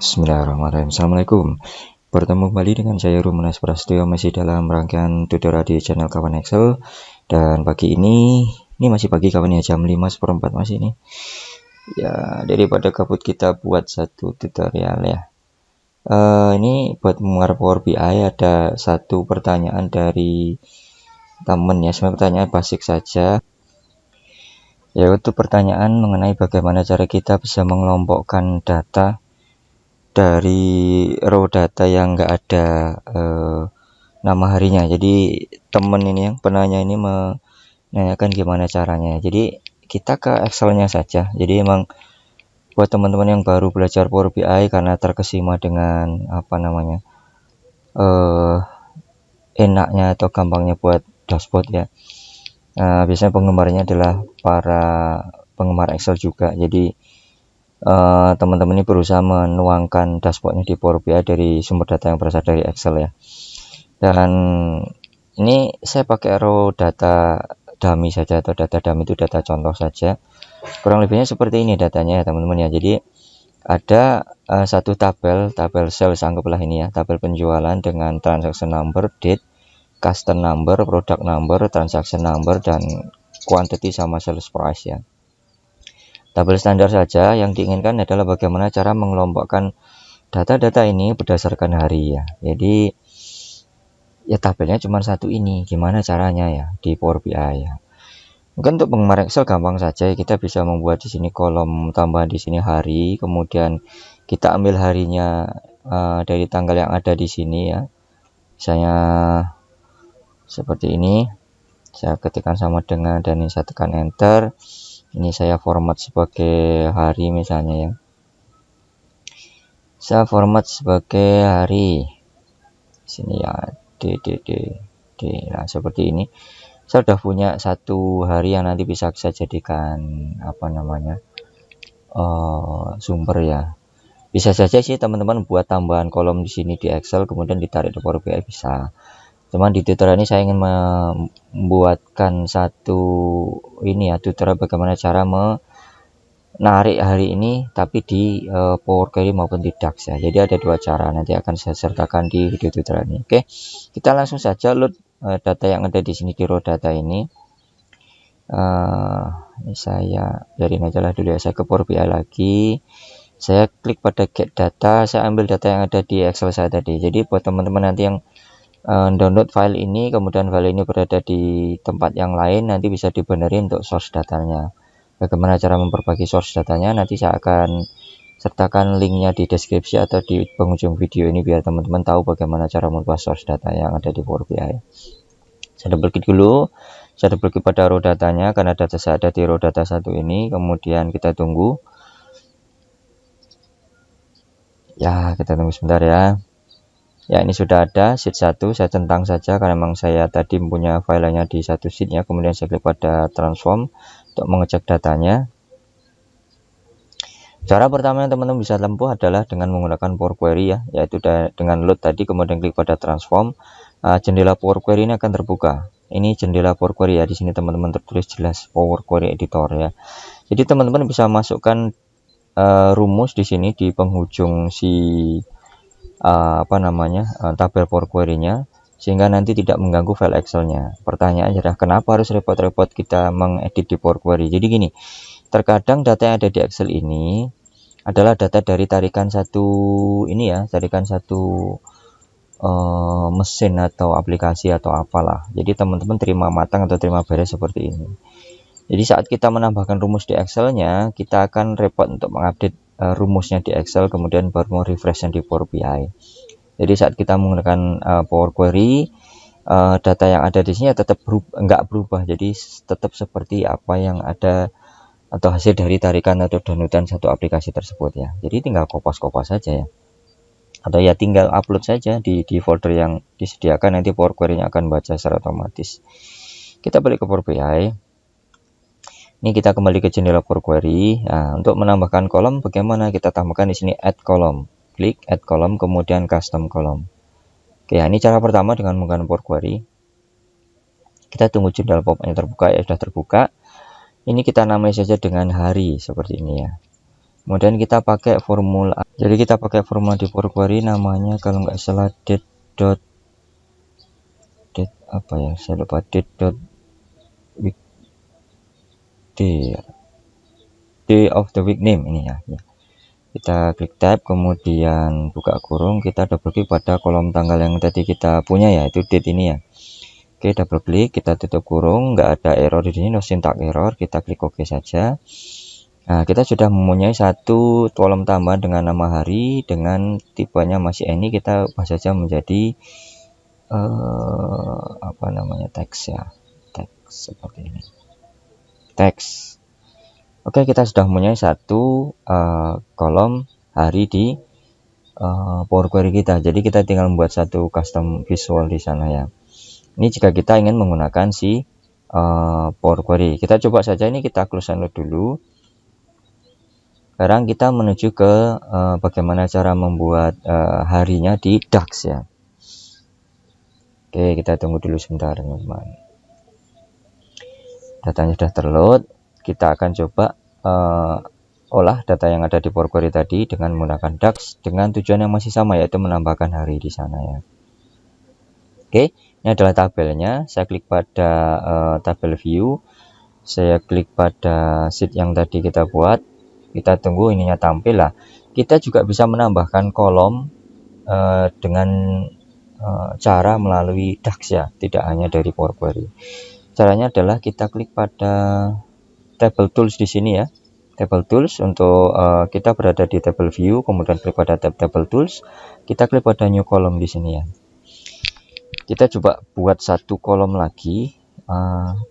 Bismillahirrahmanirrahim. Assalamualaikum. Bertemu kembali dengan saya Rumenas Prasetyo, masih dalam rangkaian tutorial di channel kawan Excel. Dan pagi ini masih pagi kawan ya, jam 5:04 masih ini. Ya, daripada kabut kita buat satu tutorial ya. Ini buat mengarah Power BI ada satu pertanyaan dari temen ya, sebenarnya pertanyaan basic saja. Yaitu pertanyaan mengenai bagaimana cara kita bisa mengelompokkan data dari row data yang enggak ada nama harinya. Jadi temen ini yang penanya ini menanyakan gimana caranya. Jadi kita ke Excelnya saja. Jadi emang buat teman-teman yang baru belajar Power BI karena terkesima dengan enaknya atau gampangnya buat dashboard ya. Biasanya penggemarnya adalah para penggemar Excel juga. Jadi teman-teman ini berusaha menuangkan dashboardnya di Power BI dari sumber data yang berasal dari Excel ya. Dan ini saya pakai row data dummy saja, atau data dummy itu data contoh saja. Kurang lebihnya seperti ini datanya ya teman-teman ya. Jadi ada satu tabel sales, anggaplah ini ya, tabel penjualan dengan transaction number, date, customer number, product number, transaction number, dan quantity sama sales price ya. Tabel standar saja. Yang diinginkan adalah bagaimana cara mengelompokkan data-data ini berdasarkan hari ya. Jadi ya tabelnya cuma satu ini, gimana caranya ya di Power BI ya. Mungkin untuk penggemar Excel gampang saja, kita bisa membuat di sini kolom tambahan, di sini hari, kemudian kita ambil harinya dari tanggal yang ada di sini ya. Misalnya seperti ini, saya ketikkan sama dengan, dan ini saya tekan enter. Ini saya format sebagai hari misalnya ya. Saya format sebagai hari. Sini ya, D. Nah, seperti ini. Saya sudah punya satu hari yang nanti bisa saya jadikan sumber ya. Bisa saja sih teman-teman buat tambahan kolom di sini di Excel, kemudian ditarik di Power BI bisa. Cuman di tutorial ini saya ingin membuatkan satu tutorial bagaimana cara menarik hari ini tapi di Power Query maupun di DAX ya. Jadi ada dua cara, nanti akan saya sertakan di video tutorial ini. Oke, kita langsung saja load data yang ada di sini di row data ini. Ini saya biarin aja lah dulu ya. Saya ke Power BI lagi. Saya klik pada get data. Saya ambil data yang ada di Excel saya tadi. Jadi buat teman-teman nanti yang download file ini, kemudian file ini berada di tempat yang lain, nanti bisa dibenerin untuk source datanya. Bagaimana cara memperbagi source datanya, nanti saya akan sertakan linknya di deskripsi atau di penghujung video ini, biar teman-teman tahu bagaimana cara membuat source data yang ada di Power BI. Saya double klik dulu, saya double klik pada row datanya karena data saya ada di row data 1 ini. Kemudian kita tunggu ya, kita tunggu sebentar ya. Ya, ini sudah ada sheet 1, saya centang saja karena memang saya tadi punya filenya di satu sheet ya. Kemudian saya klik pada transform untuk mengecek datanya. Cara pertama yang teman-teman bisa tempuh adalah dengan menggunakan Power Query ya, yaitu dengan load tadi, kemudian klik pada transform. Jendela Power Query ini akan terbuka. Ini jendela Power Query ya, di sini teman-teman tertulis jelas Power Query Editor ya. Jadi teman-teman bisa masukkan rumus di sini di penghujung si tabel Power Query-nya, sehingga nanti tidak mengganggu file Excel-nya. Pertanyaannya adalah kenapa harus repot-repot kita mengedit di Power Query. Jadi gini, terkadang data yang ada di Excel ini adalah data dari tarikan satu mesin atau aplikasi atau apalah. Jadi teman-teman terima matang atau terima beres seperti ini. Jadi saat kita menambahkan rumus di Excel-nya, kita akan repot untuk mengupdate rumusnya di Excel, kemudian baru mau refreshnya di Power BI. Jadi saat kita menggunakan Power Query, data yang ada di sini tetap enggak berubah. Jadi tetap seperti apa yang ada atau hasil dari tarikan atau downloadan satu aplikasi tersebut ya. Jadi tinggal kopas-kopas saja ya. Atau ya tinggal upload saja di folder yang disediakan, nanti Power Query-nya akan baca secara otomatis. Kita balik ke Power BI. Ini kita kembali ke jendela Power Query. Nah, untuk menambahkan kolom bagaimana? Kita tambahkan di sini add column. Klik add column, kemudian custom column. Oke, ini cara pertama dengan menggunakan Power Query. Kita tunggu jendela pop-up-nya terbuka ya, sudah terbuka. Ini kita namai saja dengan hari seperti ini ya. Kemudian kita pakai formula Jadi kita pakai formula di Power Query namanya kalau nggak salah date apa ya, saya lupa, day of the week name ini ya. Kita klik tab, kemudian buka kurung, kita double klik pada kolom tanggal yang tadi kita punya, yaitu date ini ya. Oke, double klik, kita tutup kurung, nggak ada error di sini, no syntax error, kita klik OK saja. Nah, kita sudah mempunyai satu kolom tambahan dengan nama hari, dengan tipenya masih any. Kita ubah saja menjadi apa namanya, teks ya, teks seperti ini, teks. Oke, kita sudah mempunyai satu kolom hari di Power Query kita. Jadi kita tinggal membuat satu custom visual di sana ya. Ini jika kita ingin menggunakan si Power Query. Kita coba saja, ini kita close and load dulu. Sekarang kita menuju ke bagaimana cara membuat harinya di DAX ya. Oke, kita tunggu dulu sebentar teman-teman. Datanya sudah terload. Kita akan coba olah data yang ada di Power Query tadi dengan menggunakan DAX dengan tujuan yang masih sama, yaitu menambahkan hari di sana ya. Oke, ini adalah tabelnya. Saya klik pada tabel view. Saya klik pada sheet yang tadi kita buat. Kita tunggu ininya tampil lah. Kita juga bisa menambahkan kolom dengan cara melalui DAX ya, tidak hanya dari Power Query. Caranya adalah kita klik pada table tools di sini ya. Table tools untuk kita berada di table view, kemudian klik pada tab table tools, kita klik pada new column di sini ya. Kita coba buat satu kolom lagi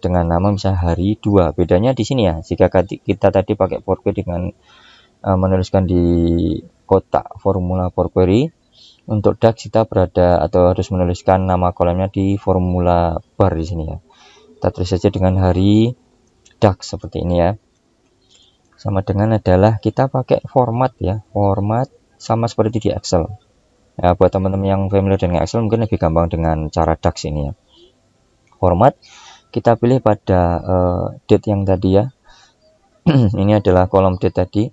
dengan nama misalnya hari 2. Bedanya di sini ya, jika kita tadi pakai Power Query dengan menuliskan di kotak formula Power Query, untuk DAX kita berada atau harus menuliskan nama kolomnya di formula bar di sini ya. Kita tulis saja dengan hari DAX seperti ini ya. Sama dengan adalah kita pakai format ya, format sama seperti di Excel ya. Buat teman-teman yang familiar dengan Excel mungkin lebih gampang dengan cara DAX ini ya. Format, kita pilih pada date yang tadi ya. Ini adalah kolom date tadi.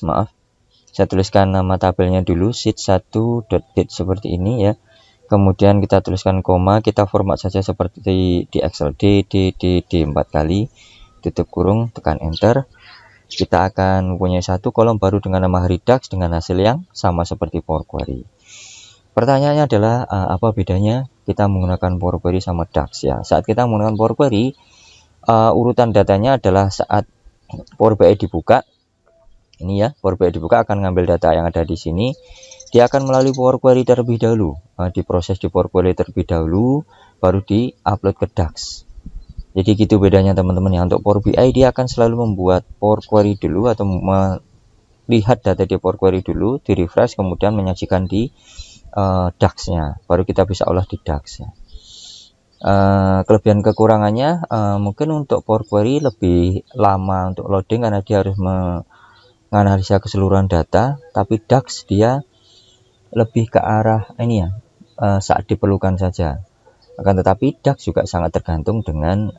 Maaf, saya tuliskan nama tabelnya dulu, sheet 1.date seperti ini ya. Kemudian kita tuliskan koma, kita format saja seperti di Excel, D 4 kali, tutup kurung, tekan enter. Kita akan mempunyai satu kolom baru dengan nama hari DAX dengan hasil yang sama seperti Power Query. Pertanyaannya adalah apa bedanya kita menggunakan Power Query sama DAX ya. Saat kita menggunakan Power Query, urutan datanya adalah saat Power BI dibuka, ini ya, Power BI dibuka akan ngambil data yang ada di sini. Dia akan melalui Power Query terlebih dahulu, diproses di Power Query terlebih dahulu, baru di-upload ke DAX. Jadi gitu bedanya teman-teman ya. Untuk Power BI dia akan selalu membuat Power Query dulu atau melihat data di Power Query dulu, di refresh, kemudian menyajikan di DAX-nya, baru kita bisa olah di DAX ya. Kelebihan kekurangannya mungkin untuk Power Query lebih lama untuk loading karena dia harus menganalisa keseluruhan data, tapi DAX dia lebih ke arah ini ya, saat diperlukan saja. Akan tetapi DAX juga sangat tergantung dengan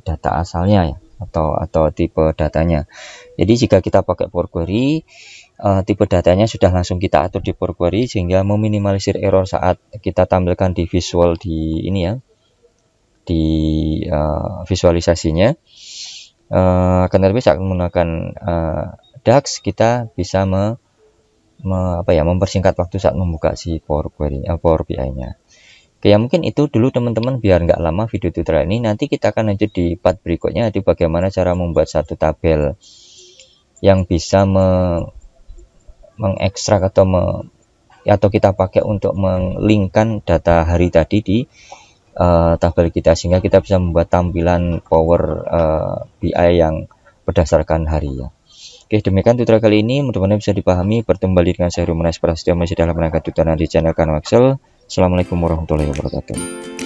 data asalnya ya, atau tipe datanya. Jadi jika kita pakai Power Query, tipe datanya sudah langsung kita atur di Power Query sehingga meminimalisir error saat kita tampilkan di visual di ini ya, di visualisasinya. Akan tetapi saat menggunakan DAX kita bisa mempersingkat waktu saat membuka si Power BI-nya. Oke ya, mungkin itu dulu teman-teman biar nggak lama video tutorial ini. Nanti kita akan lanjut di part berikutnya, di bagaimana cara membuat satu tabel yang bisa mengekstrak atau kita pakai untuk melinkkan data hari tadi di tabel kita, sehingga kita bisa membuat tampilan Power BI yang berdasarkan hari ya. Oke, demikian tutorial kali ini, mudah-mudahan bisa dipahami. Bertemu kembali dengan saya Rumanas Prasetyo, masih dalam rangka tutorial di channel Kanal Excel. Assalamualaikum warahmatullahi wabarakatuh.